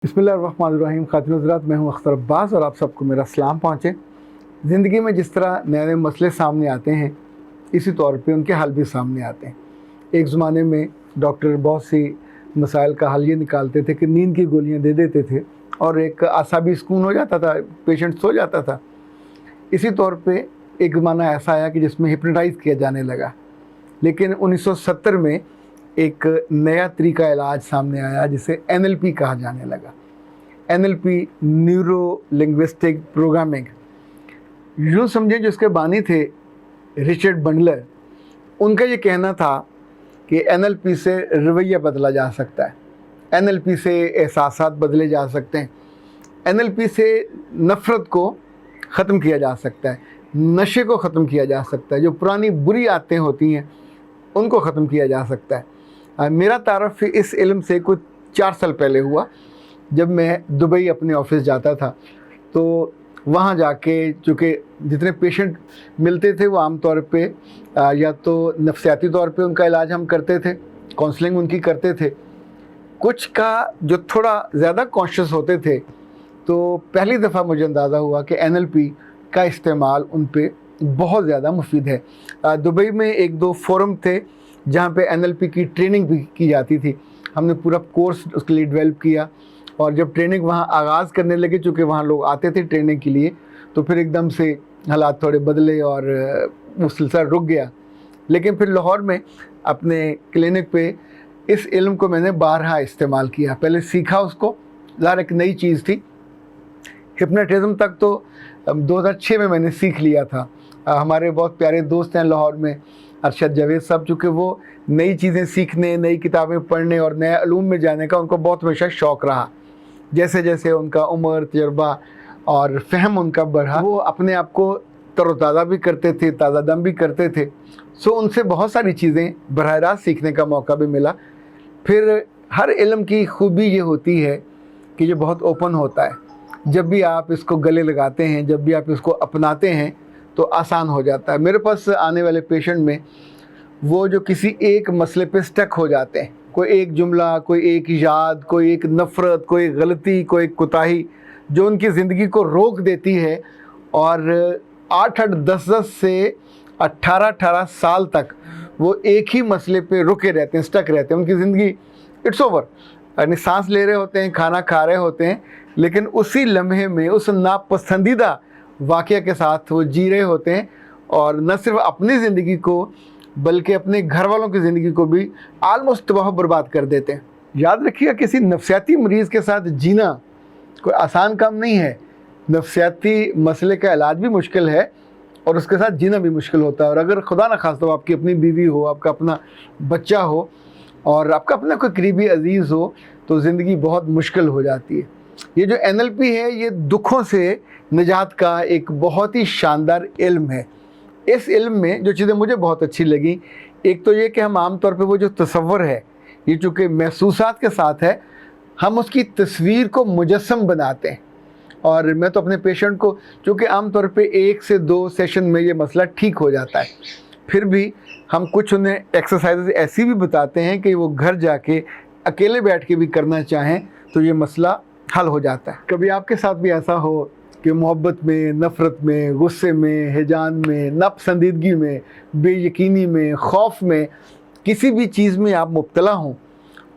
बिस्मिल्लाहिर्रहमानिर्रहीम। खातिन हज़रात, मैं हूं अख्तर अब्बास और आप सबको मेरा सलाम पहुँचे। ज़िंदगी में जिस तरह नए नए मसले सामने आते हैं, इसी तौर पे उनके हल भी सामने आते हैं। एक ज़माने में डॉक्टर बहुत सी मसाइल का हल ये निकालते थे कि नींद की गोलियां दे देते थे और एक आसाबी सुकून हो जाता था, पेशेंट सो जाता था। इसी तौर पे एक ज़माना ऐसा आया कि जिसमें हिप्नोटाइज़ किया जाने लगा। लेकिन 1970 में एक नया तरीका इलाज सामने आया जिसे NLP कहा जाने लगा। NLP, neuro linguistic programming. यूँ समझें, जिसके बानी थे रिचर्ड बंडलर, उनका ये कहना था कि NLP से रवैया बदला जा सकता है, NLP से एहसासात बदले जा सकते हैं, NLP से नफ़रत को ख़त्म किया जा सकता है, नशे को ख़त्म किया जा सकता है, जो पुरानी बुरी आदतें होती हैं उनको ख़त्म किया जा सकता है। मेरा तारफ़ इस इल्म से कुछ 4 साल पहले हुआ, जब मैं दुबई अपने ऑफ़िस जाता था। तो वहाँ जाके चूँकि जितने पेशेंट मिलते थे वो आम तौर पे या तो नफ्सियाती तौर पे उनका इलाज हम करते थे, काउंसलिंग उनकी करते थे। कुछ का जो थोड़ा ज़्यादा कॉन्शियस होते थे, तो पहली दफ़ा मुझे अंदाज़ा हुआ कि NLP का इस्तेमाल उन पे बहुत ज़्यादा मुफीद है। दुबई में 1-2 फोरम थे जहाँ पे NLP की ट्रेनिंग भी की जाती थी। हमने पूरा कोर्स उसके लिए डेवलप किया और जब ट्रेनिंग वहाँ आगाज़ करने लगे, चूँकि वहाँ लोग आते थे ट्रेनिंग के लिए, तो फिर एकदम से हालात थोड़े बदले और वो सिलसिला रुक गया। लेकिन फिर लाहौर में अपने क्लिनिक पे इस इल्म को मैंने बारहा इस्तेमाल किया। पहले सीखा उसको, ज़ाहिर एक नई चीज़ थी। हिप्नोटिज़म तक तो 2006 में मैंने सीख लिया था। हमारे बहुत प्यारे दोस्त हैं लाहौर में, अरशद जावेद साहब, चूँकि वो नई चीज़ें सीखने, नई किताबें पढ़ने और नए अलूम में जाने का उनको बहुत हमेशा शौक़ रहा। जैसे जैसे उनका उम्र, तजर्बा और फ़हम उनका बढ़ा, वो अपने आप को तरोताज़ा भी करते थे, ताज़ा दम भी करते थे। सो उनसे बहुत सारी चीज़ें बराह रास्त सीखने का मौका भी मिला। फिर हर इल्म की खूबी ये होती है कि ये बहुत ओपन होता है। जब भी आप इसको गले लगाते हैं, जब भी आप इसको अपनाते हैं, तो आसान हो जाता है। मेरे पास आने वाले पेशेंट में वो जो किसी एक मसले पे स्टक हो जाते हैं, कोई एक जुमला, कोई एक याद, कोई एक नफ़रत, कोई गलती, कोई कोताही जो उनकी ज़िंदगी को रोक देती है, और 8-8, 10-10 से 18-18 साल तक वो एक ही मसले पे रुके रहते हैं, स्टक रहते हैं। उनकी ज़िंदगी इट्स ओवर, यानी सांस ले रहे होते हैं, खाना खा रहे होते हैं, लेकिन उसी लम्हे में उस नापसंदीदा वाक़या के साथ वो जी रहे होते हैं, और न सिर्फ अपनी ज़िंदगी को बल्कि अपने घर वालों की ज़िंदगी को भी आलमोस्ट तबाह बर्बाद कर देते हैं। याद रखिएगा, किसी नफ्सियाती मरीज़ के साथ जीना कोई आसान काम नहीं है। नफ्सियाती मसले का इलाज भी मुश्किल है और उसके साथ जीना भी मुश्किल होता है। और अगर खुदा न खास्ता तो आपकी अपनी बीवी हो, आपका अपना बच्चा हो और आपका अपना कोई करीबी अजीज़ हो, तो ज़िंदगी बहुत मुश्किल हो जाती है। ये जो NLP है, ये दुखों से निजात का एक बहुत ही शानदार इल्म है। इस इल्म में जो चीज़ें मुझे बहुत अच्छी लगी, एक तो ये कि हम आम तौर पे वो जो तसव्वुर है, ये चूँकि महसूसात के साथ है, हम उसकी तस्वीर को मुजस्सम बनाते हैं। और मैं तो अपने पेशेंट को, चूँकि आम तौर पे 1 से 2 सेशन में ये मसला ठीक हो जाता है, फिर भी हम कुछ उन्हें एक्सरसाइज ऐसी भी बताते हैं कि वो घर जाके अकेले बैठ के भी करना चाहें तो ये मसला हल हो जाता है। कभी आपके साथ भी ऐसा हो कि मोहब्बत में, नफ़रत में, गुस्से में, हिजान में, नापसंदीदगी में, बेयकीनी में, खौफ में, किसी भी चीज़ में आप मुब्तला हों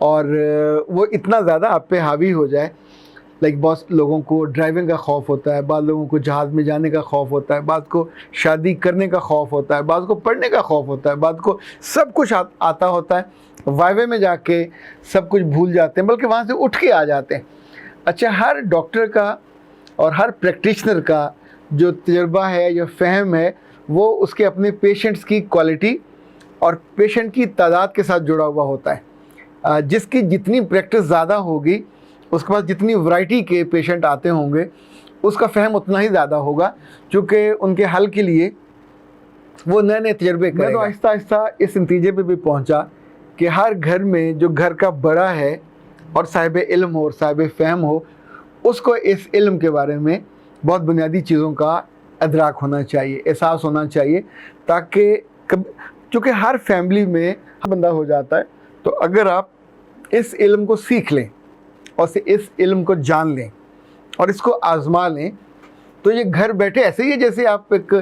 और वो इतना ज़्यादा आप पे हावी हो जाए। लाइक बहुत लोगों को ड्राइविंग का खौफ होता है, बाद लोगों को जहाज़ में जाने का खौफ होता है, बाद को शादी करने का खौफ होता है, बाद को पढ़ने का खौफ होता है, बाद को सब कुछ आता होता है। वाइवे में जाके सब कुछ भूल जाते हैं, बल्कि वहाँ से उठ के आ जाते हैं। अच्छा, हर डॉक्टर का और हर प्रैक्टिशनर का जो तजर्बा है या फ़हम है, वो उसके अपने पेशेंट्स की क्वालिटी और पेशेंट की तादाद के साथ जुड़ा हुआ होता है। जिसकी जितनी प्रैक्टिस ज़्यादा होगी, उसके पास जितनी वैरायटी के पेशेंट आते होंगे, उसका फ़हम उतना ही ज़्यादा होगा, चूँकि उनके हल के लिए वो नए नए तजर्बे करेगा। मैं तो आहिस्ता आहिस्ता इस नतीजे पे भी पहुँचा कि हर घर में जो घर का बड़ा है और साहिब इल्म हो और साहिब फ़हम हो, उसको इस इल्म के बारे में बहुत बुनियादी चीज़ों का अदराक होना चाहिए, एहसास होना चाहिए, ताकि चूँकि हर फैमिली में बंदा हो जाता है, तो अगर आप इस इल्म को सीख लें और इस इल्म को जान लें और इसको आज़मा लें, तो ये घर बैठे ऐसे ही है जैसे आप एक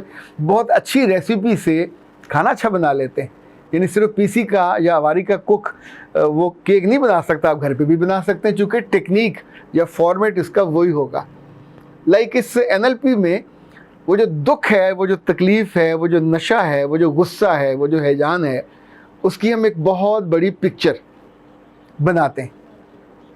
बहुत अच्छी रेसिपी से खाना अच्छा बना लेते हैं। यानी सिर्फ पीसी का या आवारी का कुक वो केक नहीं बना सकता, आप घर पे भी बना सकते हैं, चूँकि टेक्निक या फॉर्मेट इसका वही होगा। लाइक इस NLP में वो जो दुख है, वो जो तकलीफ़ है, वो जो नशा है, वो जो गुस्सा है, वो जो हैजान है, उसकी हम एक बहुत बड़ी पिक्चर बनाते हैं।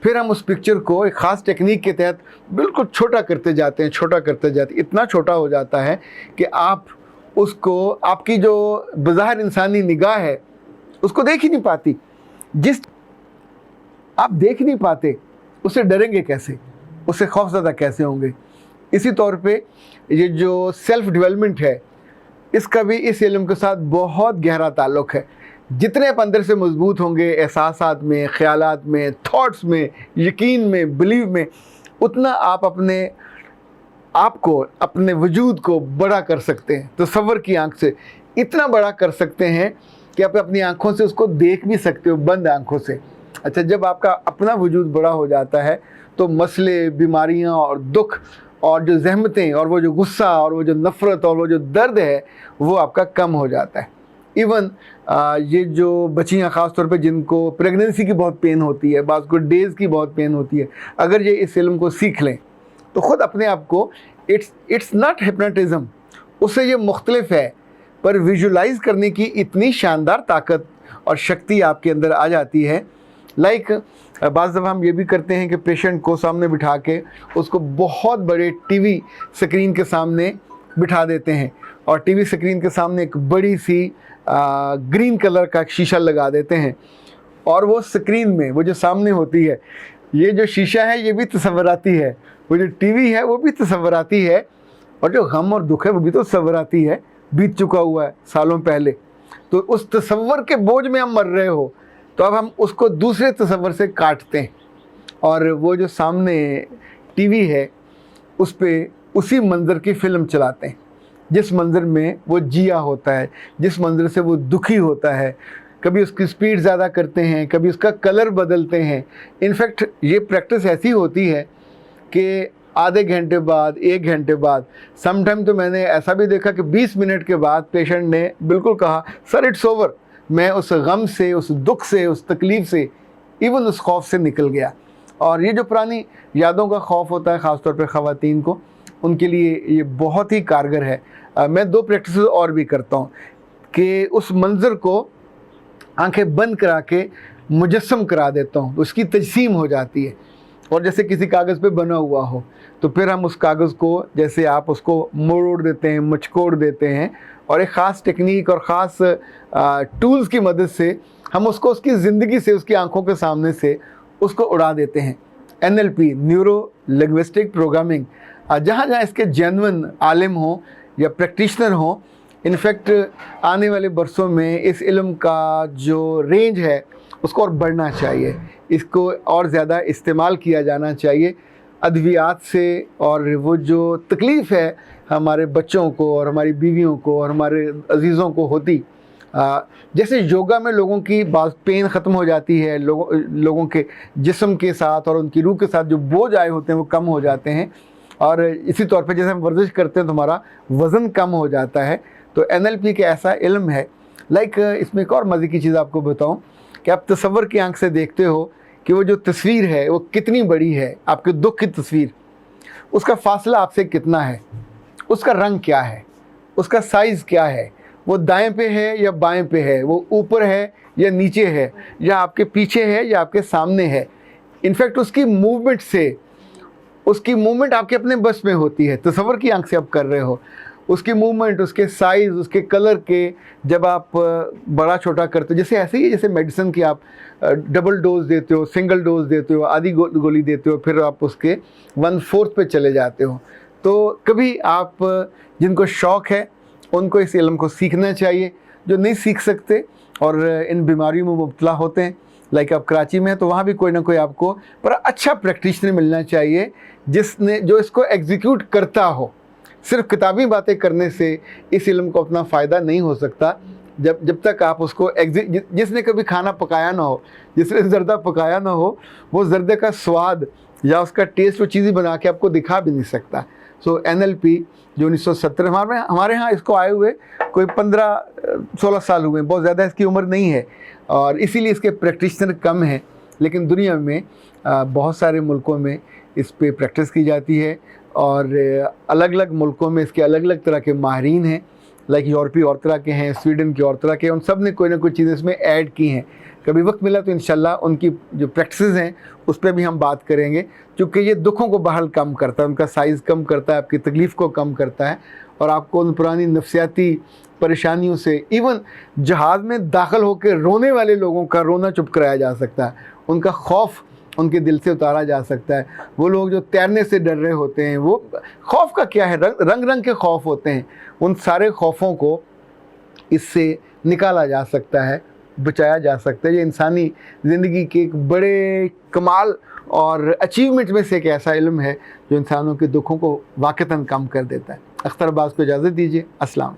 फिर हम उस पिक्चर को एक ख़ास टेक्निक के तहत बिल्कुल छोटा करते जाते हैं, छोटा करते जाते हैं, इतना छोटा हो जाता है कि आप उसको, आपकी जो बज़ाहिर इंसानी निगाह है उसको देख ही नहीं पाती। जिस आप देख नहीं पाते उससे डरेंगे कैसे, उससे खौफज़दा कैसे होंगे। इसी तौर पे ये जो सेल्फ़ डेवलपमेंट है, इसका भी इस इल्म के साथ बहुत गहरा ताल्लुक़ है। जितने आप अंदर से मजबूत होंगे एहसासात में, ख़यालात में, थॉट्स में, यकीन में, बिलीव में, उतना आप अपने आप को, अपने वजूद को बड़ा कर सकते हैं। तसव्वुर की आंख से इतना बड़ा कर सकते हैं कि आप अपनी आंखों से उसको देख भी सकते हो, बंद आंखों से। अच्छा, जब आपका अपना वजूद बड़ा हो जाता है तो मसले, बीमारियां और दुख और जो ज़हमतें और वो जो गुस्सा और वो जो नफ़रत और वो जो दर्द है वो आपका कम हो जाता है। इवन ये जो बच्चियाँ ख़ास तौर पे जिनको प्रेगनेंसी की बहुत पेन होती है, बाज़ को डेज़ की बहुत पेन होती है, अगर ये इस इल्म को सीख लें तो ख़ुद अपने आप को, इट्स नॉट हिप्नोटिज़म, उससे ये मुख्तलिफ है, पर विजुलाइज़ करने की इतनी शानदार ताकत और शक्ति आपके अंदर आ जाती है। लाइक बाज़ दफ़ा हम ये भी करते हैं कि पेशेंट को सामने बिठा के उसको बहुत बड़े टीवी स्क्रीन के सामने बिठा देते हैं और टीवी स्क्रीन के सामने एक बड़ी सी ग्रीन कलर का शीशा लगा देते हैं, और वो स्क्रीन में वो जो सामने होती है, ये जो शीशा है ये भी तसव्वुराती है, वो जो टीवी है वो भी तसव्वुराती है, और जो गम और दुख है वो भी तो तसव्वुराती है, बीत चुका हुआ है सालों पहले। तो उस तसव्वुर के बोझ में हम मर रहे हो, तो अब हम उसको दूसरे तसव्वुर से काटते हैं और वो जो सामने टीवी है उस पे उसी मंज़र की फ़िल्म चलाते हैं, जिस मंज़र में वो जिया होता है, जिस मंज़र से वो दुखी होता है। कभी उसकी स्पीड ज़्यादा करते हैं, कभी उसका कलर बदलते हैं। इनफैक्ट ये प्रैक्टिस ऐसी होती है कि आधे घंटे बाद, 1 घंटे बाद, समटाइम तो मैंने ऐसा भी देखा कि 20 मिनट के बाद पेशेंट ने बिल्कुल कहा, सर इट्स ओवर, मैं उस गम से, उस दुख से, उस तकलीफ़ से, इवन उस खौफ से निकल गया। और ये जो पुरानी यादों का खौफ होता है ख़ास तौर पे ख़वातीन को, उनके लिए ये बहुत ही कारगर है। मैं 2 प्रैक्टिस और भी करता हूँ कि उस मंज़र को आंखें बंद करा के मुजस्सम करा देता हूँ, उसकी तजसीम हो जाती है, और जैसे किसी कागज़ पे बना हुआ हो, तो फिर हम उस कागज़ को, जैसे आप उसको मोड़ देते हैं, मचकोड़ देते हैं, और एक ख़ास टेक्निक और ख़ास टूल्स की मदद से हम उसको उसकी ज़िंदगी से, उसकी आंखों के सामने से उसको उड़ा देते हैं। NLP, न्यूरो लिंग्विस्टिक प्रोग्रामिंग, जहाँ जहाँ इसके जेन्युइन आलिम हों या प्रैक्टिशनर हों, इनफैक्ट आने वाले बरसों में इस इल्म का जो रेंज है उसको और बढ़ना चाहिए, इसको और ज़्यादा इस्तेमाल किया जाना चाहिए अद्वियात से। और वो जो तकलीफ़ है हमारे बच्चों को और हमारी बीवियों को और हमारे अजीज़ों को होती, जैसे योगा में लोगों की बात पेन ख़त्म हो जाती है, लोगों के जिस्म के साथ और उनकी रूह के साथ जो बोझ आए होते हैं वो कम हो जाते हैं, और इसी तौर पे जैसे हम वर्जिश करते हैं तो हमारा वज़न कम हो जाता है। तो NLP के ऐसा इल्म है। लाइक इसमें एक और मज़े की चीज़ आपको बताऊं कि आप तसव्वुर की आंख से देखते हो कि वो जो तस्वीर है वो कितनी बड़ी है, आपके दुख की तस्वीर, उसका फ़ासला आपसे कितना है, उसका रंग क्या है, उसका साइज़ क्या है, वो दाएं पे है या बाएं पे है, वो ऊपर है या नीचे है, या आपके पीछे है या आपके सामने है। इनफैक्ट उसकी मूवमेंट से, उसकी मूवमेंट आपके अपने बस में होती है, तसव्वुर की आंख से आप कर रहे हो, उसकी मूवमेंट, उसके साइज़, उसके कलर के जब आप बड़ा छोटा करते हो, जैसे ऐसे ही जैसे मेडिसिन की आप डबल डोज देते हो, सिंगल डोज देते हो, आधी गोली देते हो, फिर आप उसके 1/4 पे चले जाते हो। तो कभी आप जिनको शौक़ है उनको इस इल्म को सीखना चाहिए, जो नहीं सीख सकते और इन बीमारियों में मुब्तला होते हैं, लाइक आप कराची में हैं तो वहाँ भी कोई ना कोई आपको पर अच्छा प्रैक्टिशनर मिलना चाहिए जो इसको एग्जीक्यूट करता हो। सिर्फ किताबी बातें करने से इस इल्म को अपना फ़ायदा नहीं हो सकता, जब तक आप उसको जिसने कभी खाना पकाया ना हो, जिसने ज़र्दा पकाया ना हो, वो ज़र्दे का स्वाद या उसका टेस्ट वो चीज़ बना के आपको दिखा भी नहीं सकता। सो NLP जो 1970 हमारे यहाँ इसको आए हुए कोई 15-16 साल हुए, बहुत ज़्यादा इसकी उम्र नहीं है, और इसीलिए इसके प्रैक्टिशनर कम हैं। लेकिन दुनिया में बहुत सारे मुल्कों में इस पे प्रैक्टिस की जाती है, और अलग अलग मुल्कों में इसके अलग अलग तरह के माहिरीन हैं। लाइक यूरोपीय और तरह के हैं, स्वीडन के और तरह के, उन सब ने कोई ना कोई चीज़ इसमें ऐड की हैं। कभी वक्त मिला तो इंशाल्लाह उनकी जो प्रैक्टिसेस हैं उस पर भी हम बात करेंगे, क्योंकि ये दुखों को बहाल कम करता है, उनका साइज़ कम करता है, आपकी तकलीफ़ को कम करता है, और आपको उन पुरानी नफसियाती परेशानियों से, इवन जहाज़ में दाखिल होकर रोने वाले लोगों का रोना चुप कराया जा सकता है, उनका खौफ उनके दिल से उतारा जा सकता है। वो लोग जो तैरने से डर रहे होते हैं, वो खौफ का क्या है, रंग रंग के खौफ होते हैं, उन सारे खौफों को इससे निकाला जा सकता है, बचाया जा सकता है। ये इंसानी ज़िंदगी के एक बड़े कमाल और अचीवमेंट में से एक ऐसा इल्म है जो इंसानों के दुखों को वाक़तन कम कर देता है। अख्तर अब्बास को इजाज़त दीजिए। अस्सलाम।